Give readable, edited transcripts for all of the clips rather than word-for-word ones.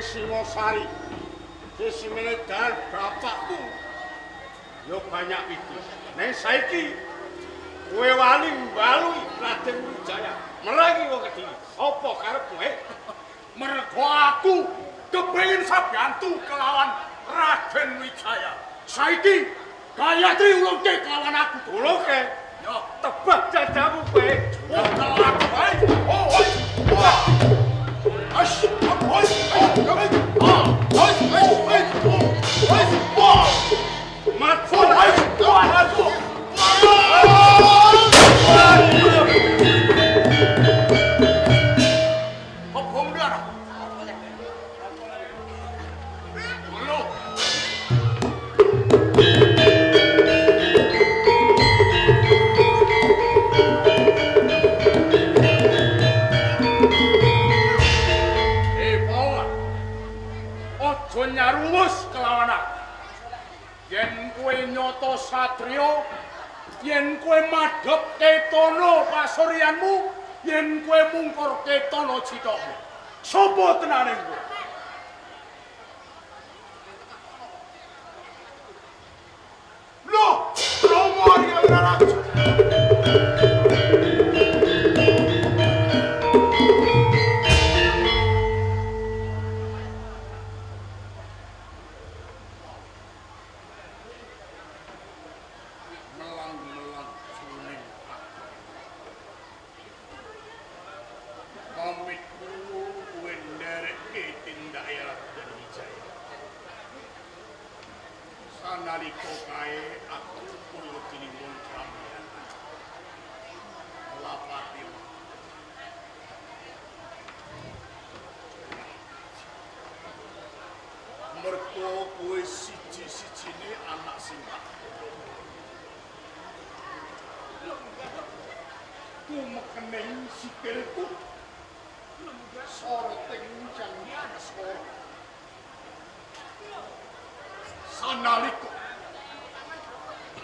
Singosari. Sesemene dan bapakku. Yo banyak itu. Nek saiki kowe wani mbalui Raden Wijaya. Melangi wong Kediri. Apa karepmu, Mergo aku kepengin sabantu kelawan Raden Wijaya. Saiki Gayatri ulungke kelawan aku. Ulungke? Yo tebak jajamu kowe. Oh, kelawan aku bae. Satrio, yen kowe madhep ketono pasuryanmu, yen kowe mungkur ketono citamu. Sapa tenane kowe? Loh, Romo Arya Wiraraja. Sikilku sorting jangan sekolah sanalika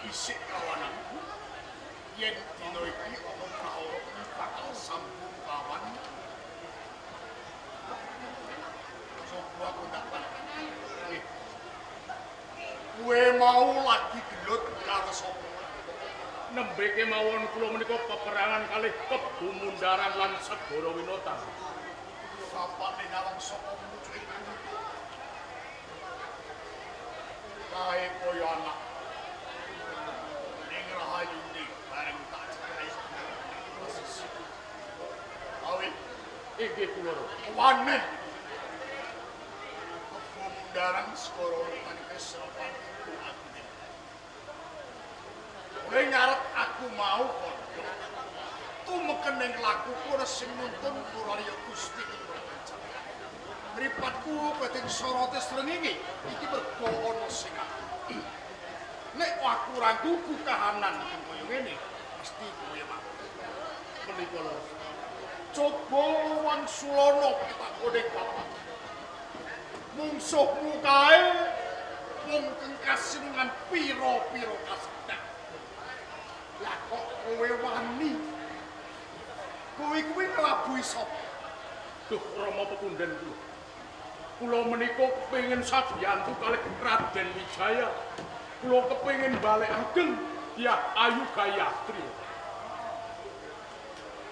isik kawananku yen dina iki ana kawula bakal sambung kawan coba aku dapat kowe mau lagi gelut karo sapa nembe kemawon kula menika peperangan kalih Kebu Mundaran lan Segara Winata. Sapane nawang saka mucuk iku. Kae kaya anak. Ning rahayune bareng tak cerai. Awit inggih kula. Wane. Kebu Mundaran Segara Winata serapan aku. Kowe ngarep aku mau kondo. Tumeken ning lakuku resing nuntun Puralya Gusti Kinurkancana. Mripatku peting sorote srengenge iki mergo ana sing aku. Nek aku ora gugu kahanan kaya ngene, mesti kowe mati. Menika lho. Coba Wangsulana pitakone bapak. Mungsuhmu kae wong kang kasinungan pira-pira kasedak. Lah kok kowe wani? Kowe kuwi nglabuhi sapa? Duh Rama pepundhen kula. Kula menika kepengin sabiyantu kalih Raden Wijaya. Kula kepengin balekaken ya Ayu Gayatri.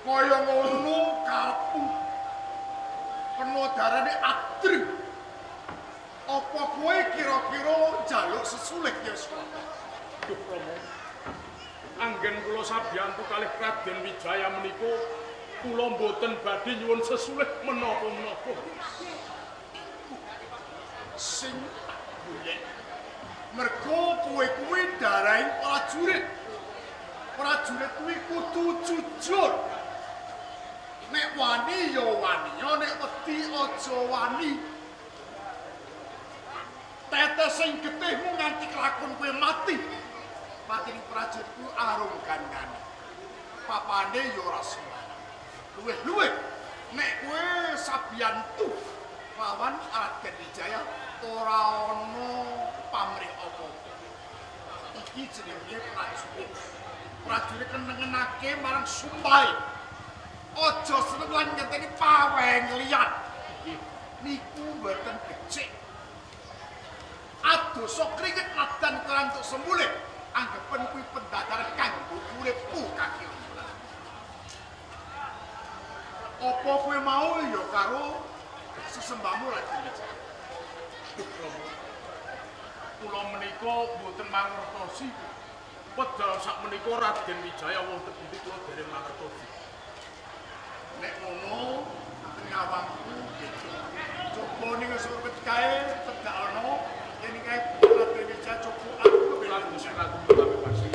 Kaya ngono karepmu. Kena darane Atri. Apa kowe kira-kira njaluk sesulih ya Swata? Duh Rama. Anggen kula sabiyantu kalih Raden Wijaya menika kula mboten badhe nyuwun sesulih menapa-menapa. Sing golek mergo kowe kuwi darahing prajurit. Prajurit kuwi kudu jujur. Nek wani ya wani, nek wedi aja wani. Tetes sing getihmu nganti kelakon kowe mati. Patine prajuritku arung kandhane. Papane ya ora sembarang. Luwih-luwih nek kowe sabiyantu lawan Raden Wijaya ora ana pamrih apa-apa. Iki jenenge prajurit. Prajurit kenengenake marang sumpahe. Aja seneng lan ngenteni paweng liyan. niku mboten becik. Adosa kringet nadan kelantuk sembulih anggepen kuwi pendadaran kanggo uripku Kakang. Apa kowe mau ya karo sesembahmu Raden Wijaya? Kula menika mboten mangertosi. Wedal sak menika Raden Wijaya wonten pundi kula dereng mangertosi. Nek ngono ngawangku coba ning surbet kae tedak ana yen kae Raden Wijaya coba aku kebelan Gusti Ratu kami pasti.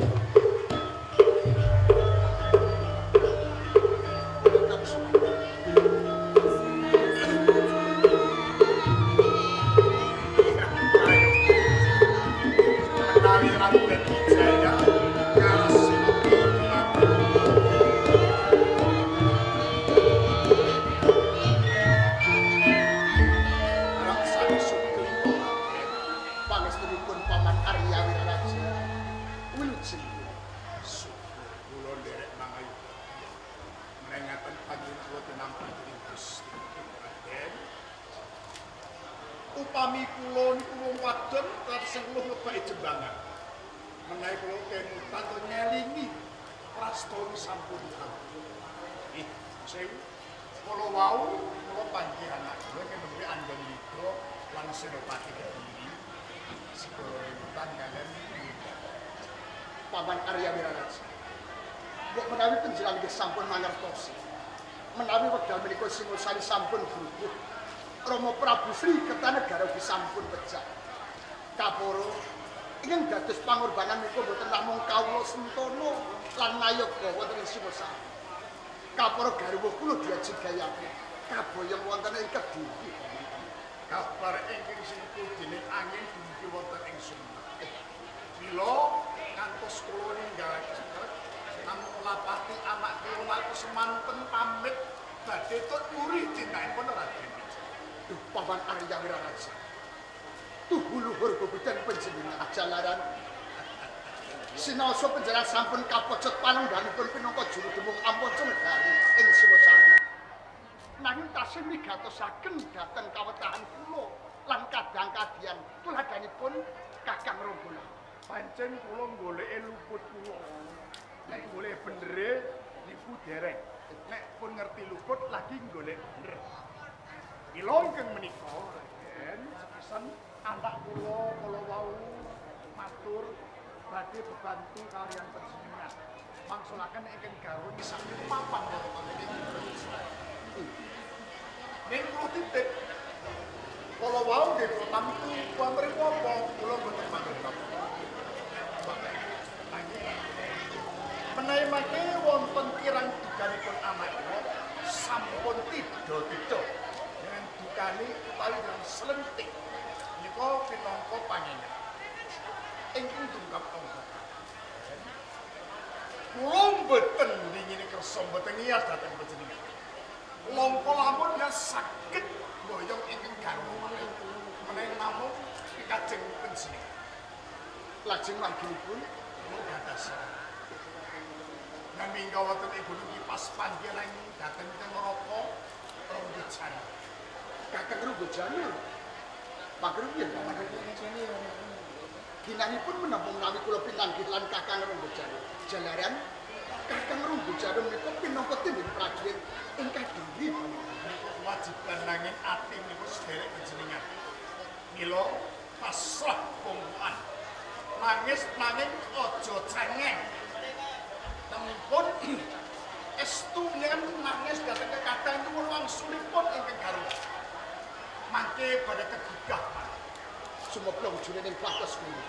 Upami kula niku wong wadon sing luwih ngebaki jembangan. Menawi kula kemutan to nyelingi prastoni sampun kamu. Sewu kula wau kula panggih anak kula nembe Andeng Widra lan Senopati Kediri. Sekula rebutan kalian Paman Arya Wiraraja. Mbok menawi panjenengan nggih sampun mangertosi. Menawi wekdal menika Singosari sampun gugur. Rama Prabu Sri Kertanegara sampun pejah. Kaporo ingkang dados pangorbanan menika boten namung kawula Sentana lan Nayaga wonten ing Singosari. Kaporo garwa kula Diaji Gayatri kaboyong wonten ing Kediri. Kabar ingkang sintu dening angin dumugi wonten ing Sumenep. Mila kantos kula ninggalaken namung lapati anak kula semanten pamit badhe tut muri cintaipun Raden. Paman Arya Wiraraja. Tuhu luhur bebudan panjenengan jalaran. Sinaosa panjenengan sampun kapocet panunggalipun pinangka juru demung ampun Negari ing Singosari. Nanging tasih migatosaken dhateng kawetahan kula lan kadang-kadian tuladanipun Kakang Rombongan. Pancen kula goleke luput kula. Nek golek bendere niku dereng. Nek pun ngerti luput lagi golek bener. Kula ingkang menika Raden sepisan anak kula wau matur badhe bebantu kaliyan panjenengan. Mangsulaken ingkang garwa sami papan wonten ing ning kula titip kula wau nggih tamtu wonten apa kula boten mangertos. Menawi mangke wonten kirang dukanipun anak kula sampun tida-tida dukani utawi dengan selentik nika pinangka panjenengan ingkang tungkap tongkap kula mboten dingine kersa mboten ngiyas dhateng panjenengan langkung lamun ya saged boyong ingkang garwa malih menawi namung kajeng panjenengan lajeng marginipun kula gadas nami wonten ing gunung kipas panggilan dhateng teng Roko Rombojana. Kakang Rombojana. Pangrupiyen Kakang Rombojana. Ginanipun menapa menawi kula pinanggih lan Kakang Rombojana. Jalaran Kakang Rombojana menika pinangka tindih prajurit ingkang diri kewajiban nanging ati niku sederek panjenengan. Mila pasrah pungkuan. Nangis nanging aja cengeng. Tempun estu yen nangis dhateng kakang itu wangsulipun ingkang garwa. Mangke badhe tegugah sumepya wujune ning batas kuwi.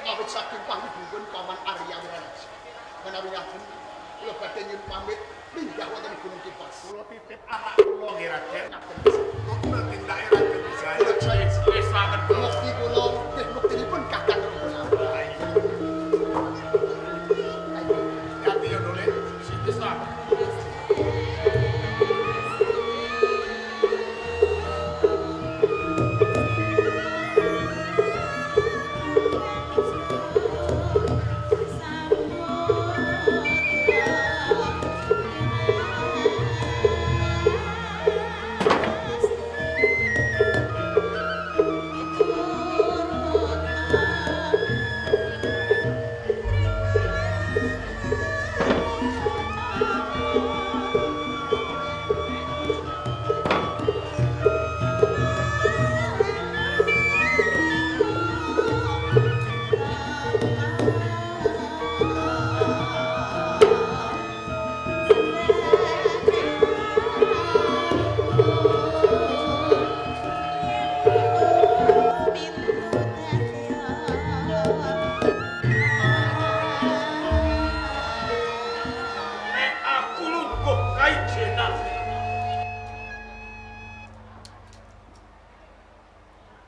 Awit saking panggungipun Paman Arya Wiraraja. Menawi ngaten kula badhe nyuwun pamit pindah wonten Gunung Kipas. Kula titip anak kula nggih Raden. Kula tindake Raden Wijaya. Wis saken bukti kula nggih buktinipun kakang Rombongan.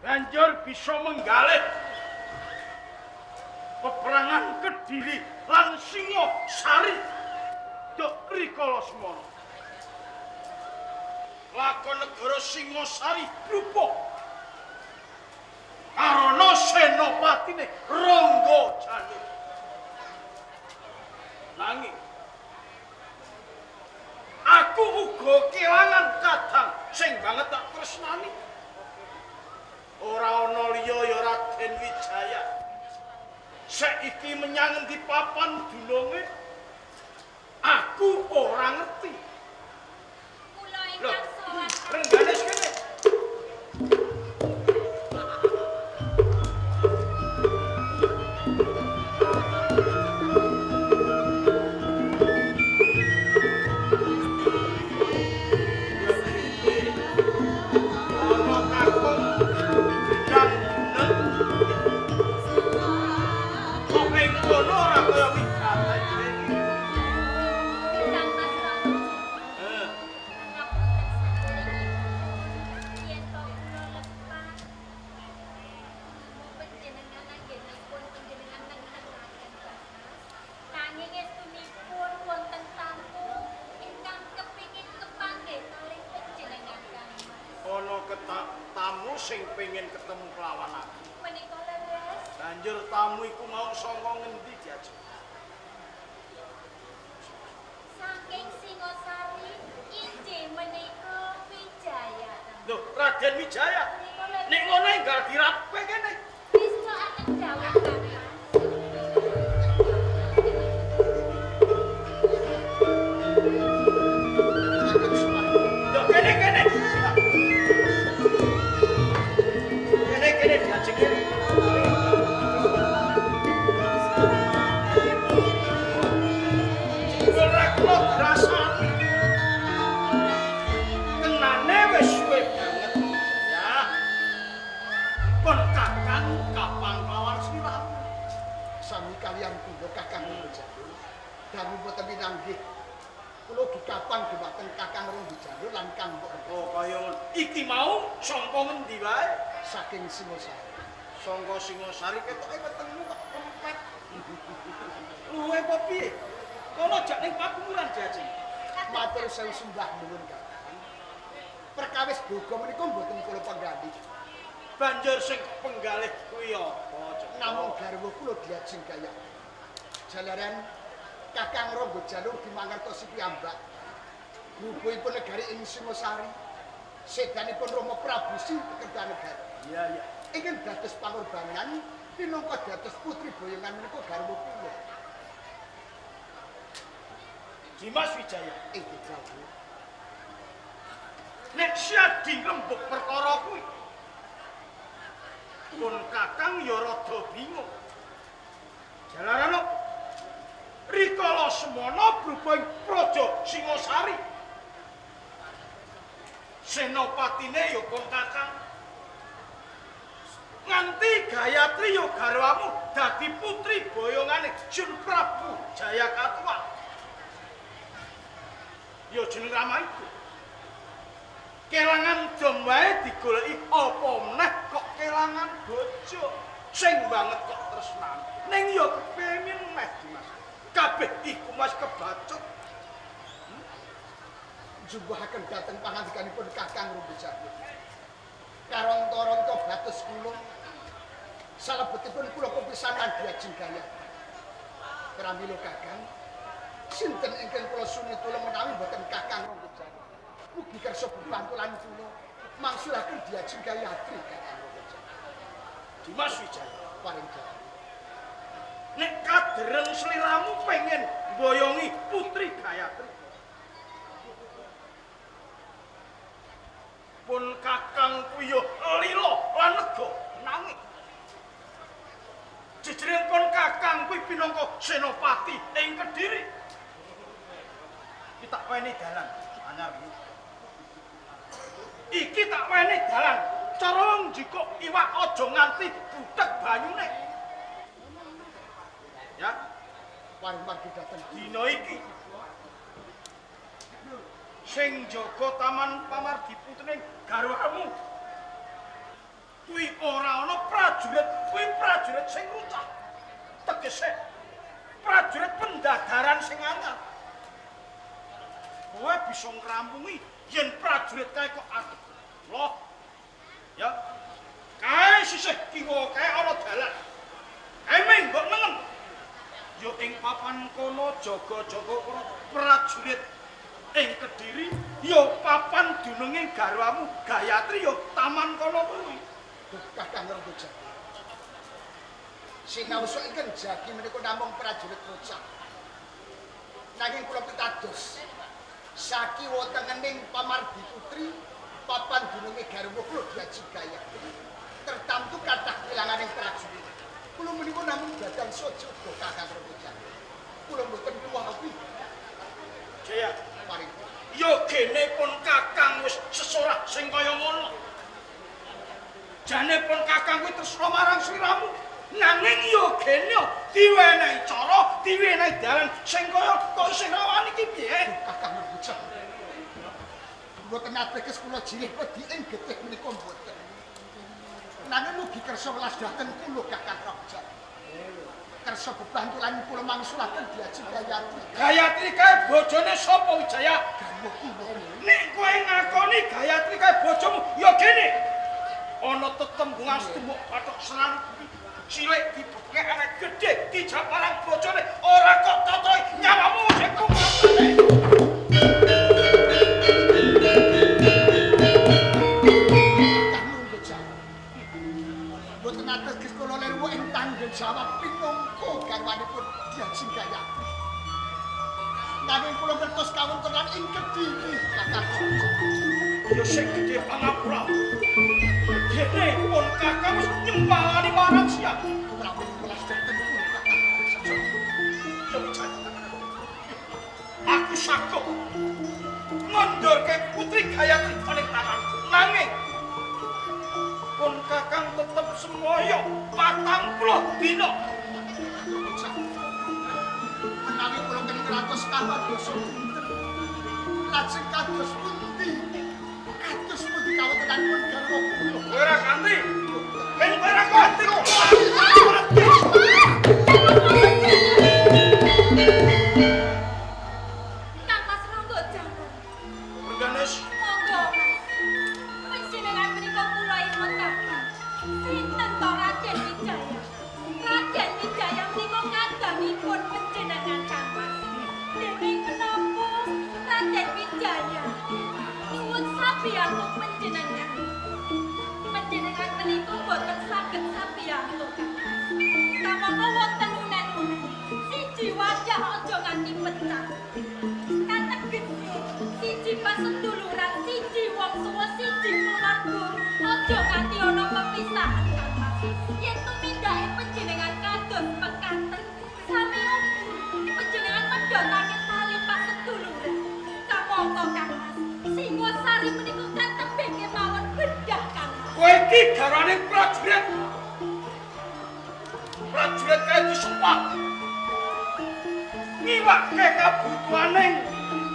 banjur bisa menggalih peperangan Kediri lan Singosari dok rikala semana. Lakon negara Singosari rupa karana senopatine Rangga Janur. Nanging aku uga kelangan kadang sing banget tak tresnani. Ora ana liya ya Raden Wijaya. Saiki menyang endi papan dununge aku ora ngerti. Kula ingkang sowan. Renggane kene. Ingkang Mas Prabu. Ngapunten sadèrèngipun. Yen to kula lepas. Panjenengan anggenipun panjenengan nengahaken Mas. Nanging estunipun wonten tamu ingkang kepingin kepanggih kalih panjenengan Kang Mas. Ana tamu sing pengen ketemu kelawan aku. Menika leres. Banjur tamu iku mau saka ngendi diajak? Saking Singosari inggih menika Wijaya. Loh, Raden Wijaya. Menika leres. Nek ngono enggal dirape kene. Wisnu akan dawuh Kang Mas. Akan sumayu. Loh, kene. Kene diajak kene. Ora kula rasani. Kenane wis suwe banget. Ya. Kon kakang kapang lawan sliramu. Sami kalian kula Kakang Wijaya. Dalu boten pinanggih. Kula dikapang dhumateng Kakang Wijaya lan Kang Mbok Oh, kaya ngono. Iki mau saka ngendi wae? saking Singosari. Saka Singosari ketoke ketemu kok kempet. Luwe apa piye? Kono jak ning pakuburan jajeng. Matur sewu sembah nuwun Kakang. Perkawis boga menika mboten kula panggalih. Banjur sing penggalih kuwi apa? Cek? Namung garwa kula diajeng gaya. Jalaran Kakang Rangga Janur dimangertosi piyambak. Rubuhipun negari ing Singosari. Sedanipun Rama Prabu Sing Kertanegara. Iya. Ingkang dados pangorbanan pinangka dados putri boyongan menika garwa kula. Dimas Wijaya. Inggih Prabu. Nek siadi rembug perkara kuwi. Pun kakang ya rada bingung. Jalaran rikala semana berubah praja Singosari. Senopatine ya pun kakang. Nganti Gayatri ya garwamu dadi putri boyongane Jun Prabu Jayakatwa. Ya jeneng Rama iku. Kelangan dom wae digoleki apa meneh kok kelangan bojo. Sing banget kok tresnan. Ning ya kepengin meh Dimas. Kabeh iku Mas kebacut. Jumbahaken dhateng pangandikanipun Kakang Wijaya. Karonto-ronto batus kula salebetipun kula kepisanan diajeng gaya. Pramila Kakang, sinten ingkang kula suni tulung menawi boten Kakang Wijaya. Mugi kersa bebantulan kula mangsulaken diajeng Gayatri Kakang Wijaya. Dimas Wijaya. Paring dawuh. Nek kadereng sliramu pengen mboyongi putri Gayatri. Pun kakang kuwi ya lila lan lega nanging jejering pun kakang kuwi pinangka senopati ing Kediri. Iki tak weni dalan anyar iki. Iki tak weni dalan cara njikuk iwak aja nganti butek banyune. Ya, Paring margi dhateng dina iki sing jaga taman Pamardi putrine garwamu kuwi ora ana prajurit, kuwi prajurit sing rucah. Tegese prajurit pendadaran sing anyar. Kowe bisa ngrampungi yen prajurit kae kok atuh. Loh. Ya. Kae sisih kiwa kae ana dalan. Kae menggok nengen. Yo ing papan kono jaga-jaga prajurit ing Kediri, yo papan dununging garwamu Gayatri yo taman kono kuwi. Kakang Renggojan. Sinawusa ingkang jagi menika namung prajurit rucah. Nanging kula pitados sakiwa tengening Pamardi Putri papan dununge garwa kula Diaji Gayatri. Tertamtu kathah kelanganing prajurit. Kula menika namung dadang sojo Kakang Renggojan. Kula mboten kuwapi. Jaya, Mari. yo gene pun Kakang wis sesorah sing kaya ngono. Jane pun Kakang kuwi tresna marang sliramu. Nanging yo gene diwenehi cara, diwenehi dalan sing kaya kok isih rawani iki piye? Kakang Renggojan. Mboten ateges kula jilih wedi ing getih menika mboten. Nanging mugi kersa welas dhateng kula Kakang Renggojan. Kersa bebantulan kula mangsulaken Diaji Gayatri. Gayatri kae bojone sapa Wijaya? Garwa kula. Nek kowe ngakoni Gayatri kae bojomu, yo gene. Ana tetembungan setumbuk patok seran cilik dibekek anak gedhe dijak marang bojone ora kok totoy nyawamu sing kumatane. Mboten ateges kula lirwa ing tanggung jawab pinungko garwanipun Diaji Gayatri. Nanging kula ngertos kawontenan ing Kediri Kakang Renggojan. Yo sing gedhe pangapura. Dene pun Kakang wis nyempalani marang siang. Prabu welas dhateng kula Kakang Renggojan. Yo Wijaya. Aku sakok ngondorke Putri Gayatri paling tangan. Nanging pun Kakang tetep semoyo 40 dina. Menawi kula kenging ratos kawadosa dinten. Lajeng kados pundi? Kados pundi kawontenanipun garwa kula? Kowe ora ganti. Ben kowe ora ganti kok. Kang Mas Renggojan. Reganes Monggo Mas. Panjenengan menika kula ipun Kakang. Sinten to Raden Wijaya? Raden Wijaya menika kadangipun panjenengan Kang Mas. Dening menapa Raden Wijaya nyuwun sabiyantu panjenengan. Panjenengan menika boten saged sabiyantu Kang Mas. Kamangka wonten unen-unen. Siji wajah aja nganti pecah. Kategese siji paseduluran, siji wong tuwa, siji keluarga. Aja nganti ana pepisahan Kang Mas. Yen tumindake panjenengan kados pekaten, sami ugi panjenengan medhotake tali paseduluran. Kamangka Kang Mas, Singosari menika katebih kemawon bedah Kang Mas. kowe iki garwane prajurit. Prajurit kae disumpah. Ngiwake kabutuhaning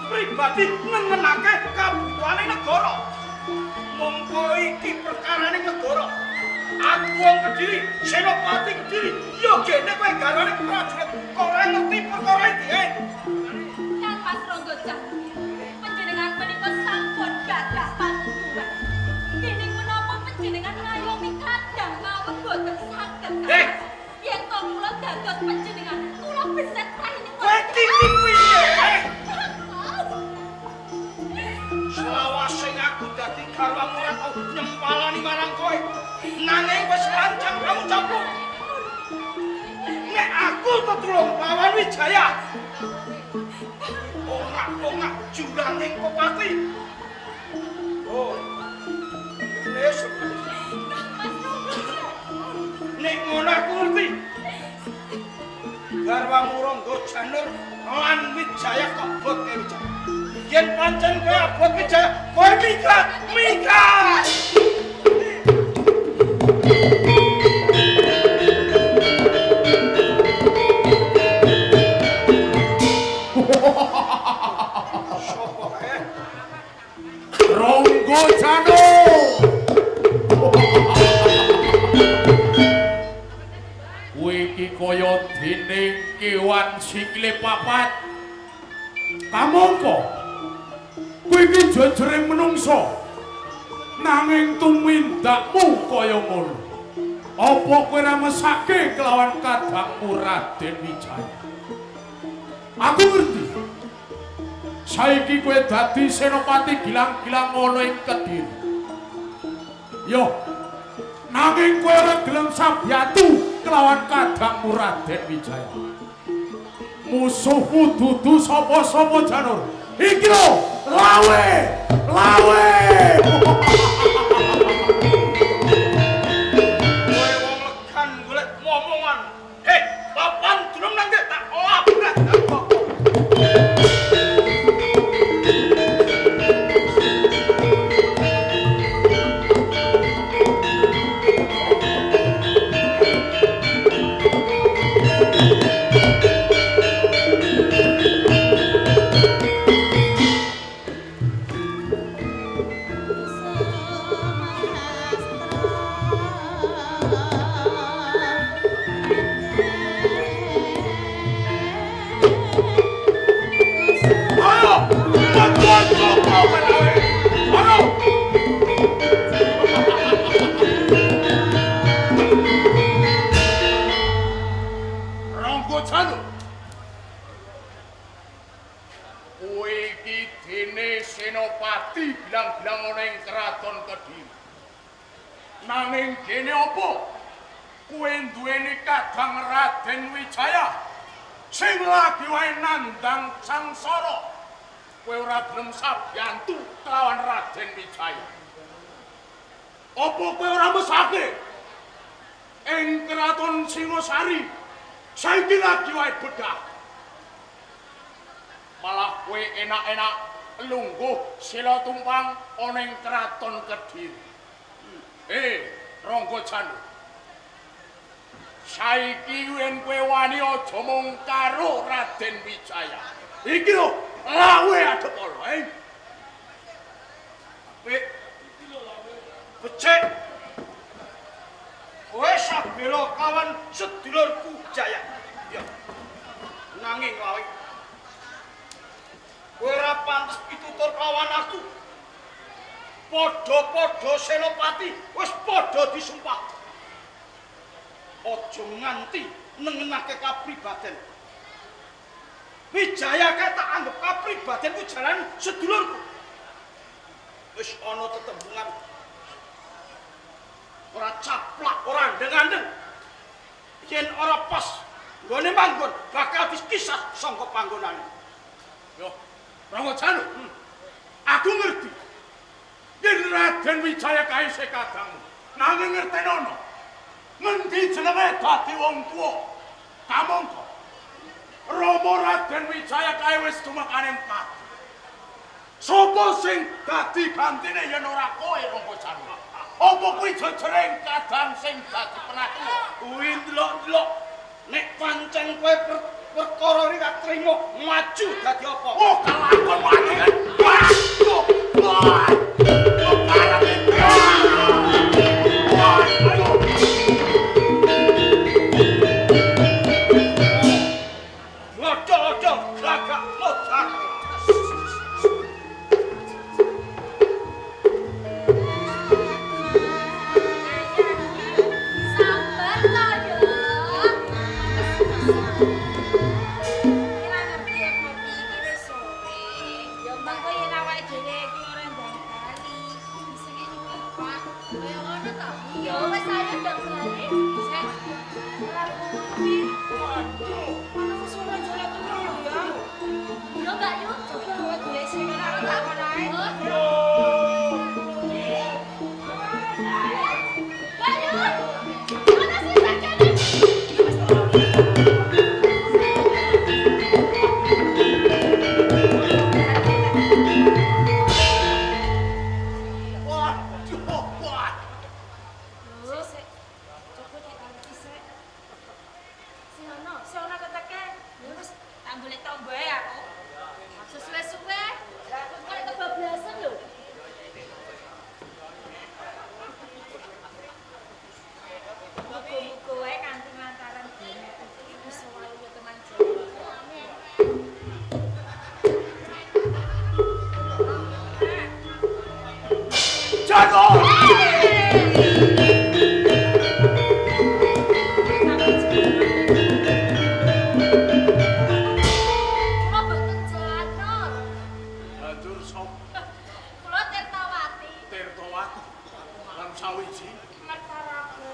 pribadi nengenake kabutuhaning negara. Mongko iki perkarane negara. Aku wong Kediri, Senopati Kediri, yo gene kowe garwane prajurit. Kok ora ngerti perkara iki? Kang Mas Renggojan, panjenengan menika sampun gadah pantulan. Dening menapa panjenengan ngayomi kadang mawon boten saged. Eh! Yen to kula dados panjenengan, kula beset rainipun. Kowe iki piye? Selawase aku dadi garwamu ora tau nyempalani marang kowe. Nanging wis lancang kamu campur. Nek aku tetulung lawan Wijaya. Ongak-ongak juranging Pepati. Oh. Nes. Nek ngono aku ngerti. Garwamu Rangga Janur lan Wijaya kok boke Wijaya. Yen pancen kowe abot Wijaya, kowe minggat, minggat. Sopo kae? Rangga Janur. kewan sikile papat. Kamangka kowe iki jejering menungso. Nanging tumindakmu kaya ngono. Apa kowe ora mesake kelawan kadangmu Raden Wijaya? Aku ngerti. Saiki kowe dadi senopati gilang-gilang ngono ing Kediri. Yo, nanging kowe ora gelem sabyatu kelawan kadangmu Raden Wijaya. Musuhmu dudu sapa-sapa Janur. Iki lho, lawe! Lawe! Kowe wong legan golek momongan. Hei, papan durung nang tak obrak. Senopati bilang-bilang ana ing kraton Kediri. Nanging kene apa? Kowe duweni kadang Raden Wijaya sing lagi wae nandang sangsara. Kowe ora gelem sabyantu kelawan Raden Wijaya. Apa kowe ora mesake ing kraton Singosari saiki lagi wae bedah. Malah kowe enak-enak lungguh sila tumpang ana ing kraton Kediri. Rangga Janur. Saiki yen kowe wani aja mung karo Raden Wijaya. Iki lho lawe adep ala, iki lho lawe. Becik. Kowe sabela kawan sedulurku Jaya. Ya. Nanging lawe kowe ora pantes pitutur kawan aku. Padha-padha senopati wis padha disumpah. Aja nganti nengenake kapribaden. Wijaya kae tak anggap kapribaden ku jalan sedulurku. Wis ana tetembungan. Ora caplak, ora ndeng-andeng. Yen ora pas nggone manggon bakal dikisah sangka panggonane. Yo Rangga Janur, aku ngerti. Yen Raden Wijaya kae sekadangmu, nanging ngertenono. Ngendi jenenge dadi wong tuwa? Kamangka Rama Raden Wijaya kae wis tumekaning pati. Sapa sing dadi gantine yen ora kowe Rangga Janur? Apa kuwi jejering kadang sing dadi penatua? Kuwi ndelok-ndelok nek pancen kowe perkara iki gak trimo maju dadi apa? Oh, kalakon mati kan. Waduh. Wah.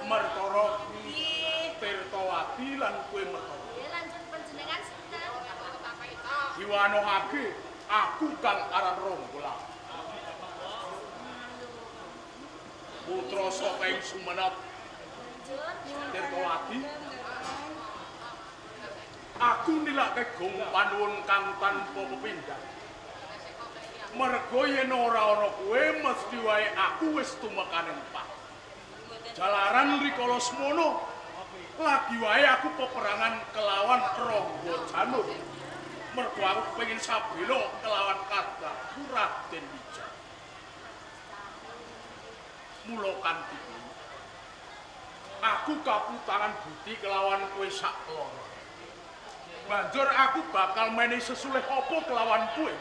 Mertara Tirtawati lan kowe Mertara. Nggih, lanjut panjenengan sinten? Diwanokake aku kang aran Ronggola. Putra saka ing Sumenep Lanjut. Tirtawati. Aku nilake gong panuwun kang tanpa pepindhan. Mergo yen ora ana kowe mesti wae aku wis tumekaning Pak. Jalaran rikala semono lagi wae aku peperangan kelawan Rangga Janur. Mergo aku pengen sabela kelawan kadhaku Raden Wijaya. Mula kanthi aku kaputangan budi kelawan kowe sak loro. Banjur aku bakal menehi sesulih apa kelawan kowe.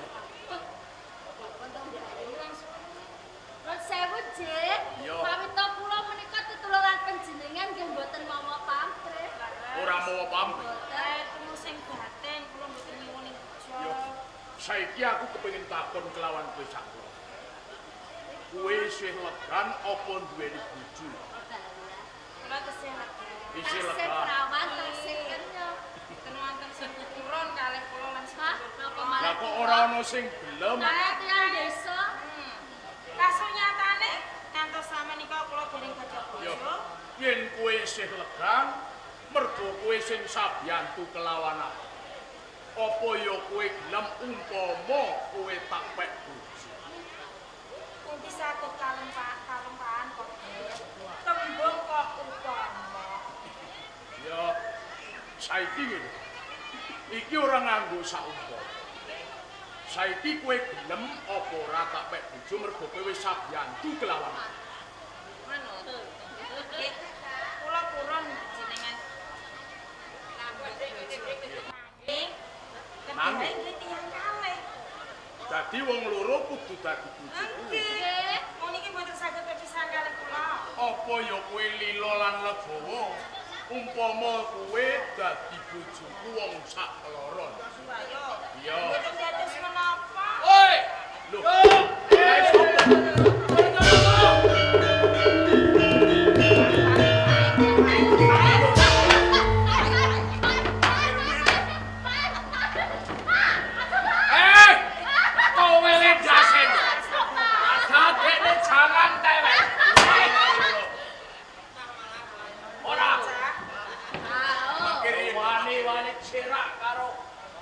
Nuwun sewu, Dik. Yo. Pamita kula menika tetulungan panjenengan nggih mboten mawa pamrih. Ora mawa pamrih. Boten temu sing gaten kula mboten nyuwun Yo, saiki aku kepengin takon kelawan kowe sak loro. Kowe isih legan apa duweni bojo? Kula tesih lega. Isih lega. Tasih prawan tasih kenya. Ten wonten sing turun kalih kula lan napa Lah malah kok ora ana sing gelem? Lah tiyang desa. Kasunyatane ngantos samenika kula dereng badhe Yo, bojo. yen kowe isih legan, mergo kowe sing sabiyantu kelawan aku. Apa ya kowe gelem umpama kowe tak pek bojo? Kunti saged kalempaan kok. Tembung kok upama. Ya, saiki ngene. Iki ora nganggo saumpama. Saiki kowe gelem apa ora tak pek bojo mergo kowe wis sabiyantu kelawan aku. Manut. Nggih. Kula purun jenengan. Nanging Nanging? kedhe tiyang kalih. Dadi wong loro kudu dadi bojo. Nggih. Puniki mboten saged pepisahan kalih kula. Apa ya kowe lila lan legawa umpama kowe dadi bojoku wong sak keloron. Suwayo. Iya. Mboten dados menapa. Oi! Lho. Ae sapa? Eh! Kowe le jasen. Dadekne jangan tewek. Ora. Kiri wani-wani cerak karo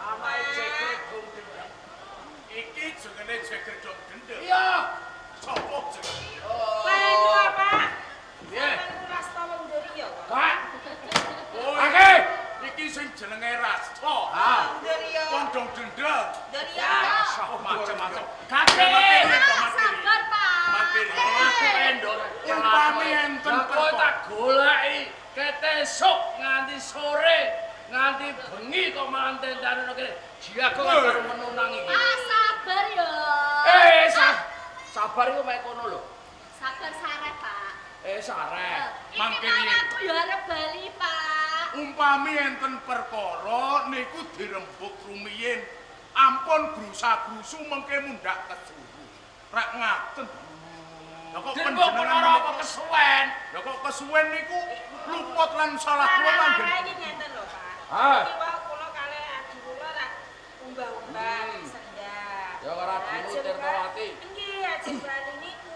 amae jegrek dong gendeng. Iki jenenge jegrek dong gendeng. Iya. Sopo jenenge? Penu apa? Piye? Sampeyan Prastawa Undari ya, Pak? Kak. Oh, iki iki sing jenenge Rasta. Undari ya. Kondong gendeng. Undari ya. Macam-macam. Kakek, Kakek. sabar, Pak. Makin Aku endor. umpami enten Kok tak goleki kete esuk nganti sore nganti bengi kok manten danono kene. Jiaku karo menunang iki. Ah, sabar ya. Sabar iku mek kono lho. Sabar sareh, Pak. Sareh. Mangke Iki riyen. aku ya arep bali, Pak. Umpami enten perkara niku dirembuk rumiyin. Ampun grusa-grusu mengke mundak kesuru. Rek ngaten. Lah kok Dirembuk perkara apa kesuwen? Lah kok kesuwen niku luput lan salah kula manggen. Larang-larang iki ngenten lho, Pak. Ah. Iki wae kula kalih adi kula lah umbah-umbah sendak. Ya karo Adi Tirtawati. Nggih, ajeng bali niku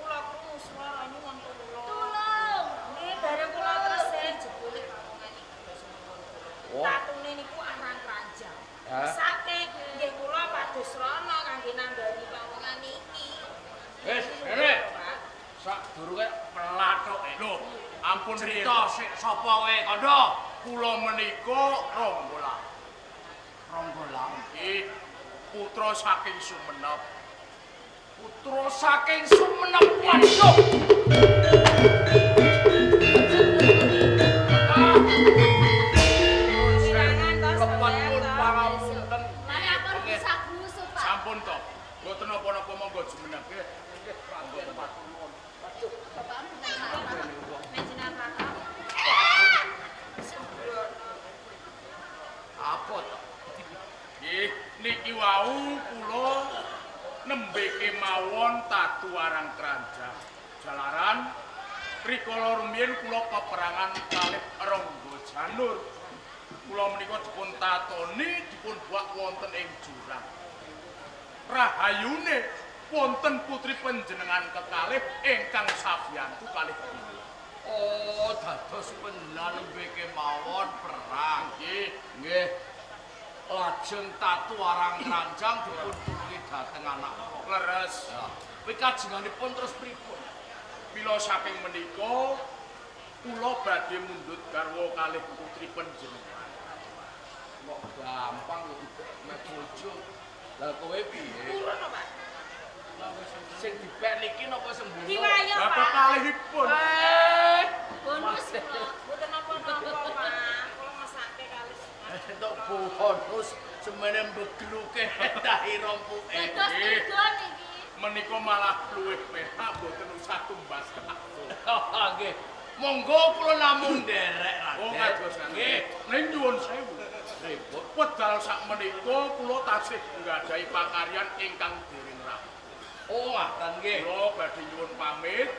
kula krungu swara nyuwun tulung. Tulung. Nggih, bareng kula tresih jebule pawongan iki Oh. tatune niku arang ranjang. Hah? Saking nggih kula pados rono kangge nambani pawongan iki. Wis, rene. Sak durunge pelathok. Lho, ampun riyen. Cerita sik sapa kowe, Kandha? Kula menika Ronggola. Ronggola. Nggih, putra saking Sumenep. Putra saking Sumenep. Waduh. Sirangan to Lepatipun sampeyan to. pangapunten. Mane aku bisa grusu, Pak. Sampun to. Mboten napa-napa monggo jumeneng. Nggih. Bapakmu bener. Menjenan kakak. Apa to? Nggih, niki wau kula nembe kemawon tatu arang kranjang. Jalaran rikala rumiyin kula peperangan kalih Rangga Janur. Kula menika dipun tatoni dipun buak wonten ing jurang. Rahayune wonten putri panjenengan kekalih ingkang sabiyantu kalih kula. Oh, dados panjenengan nembe kemawon perang. Nggih. Lajeng tatu arang kranjang dipun turuti dhateng anak Leres. ya. Pikajenganipun terus pripun? Mila saking menika kula badhe mundhut garwa kalih putri panjenengan. Kok gampang mek bojo. Lah kowe piye? Turun to, Pak. Sing dipek niki napa sembuh? Diwayo, Bapak Pak. kalihipun. Bonus kula. Mboten napa-napa, Pak. Kula ngesake kali. Entuk bonus semene mbegluke tahi rompuke. Dados tiga niki. Menika malah luwih penak boten usah tumbas aku. Nggih. Monggo kula namung nderek Raden. Oh kados nggih. Ning nyuwun sewu. Repot. Wedal sak menika kula tasih nggadahi pakaryan ingkang dereng rampung. Oh, ngaten nggih. Kula badhe nyuwun pamit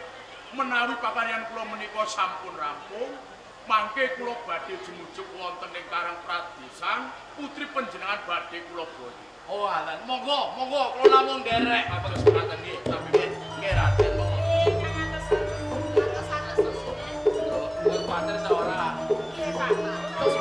menawi pakaryan kula menika sampun rampung, mangke kula badhe jumujuk wonten ing Karang Pradesan, putri panjenengan badhe kula boyo. Oh, alan. Monggo, kula namung nderek. Apa kesempatan nggih, tapi Nggih, Raden. Monggo. Ngantos-ngantos. Kowe kuwatir ta ora? Nggih, Pak. Terus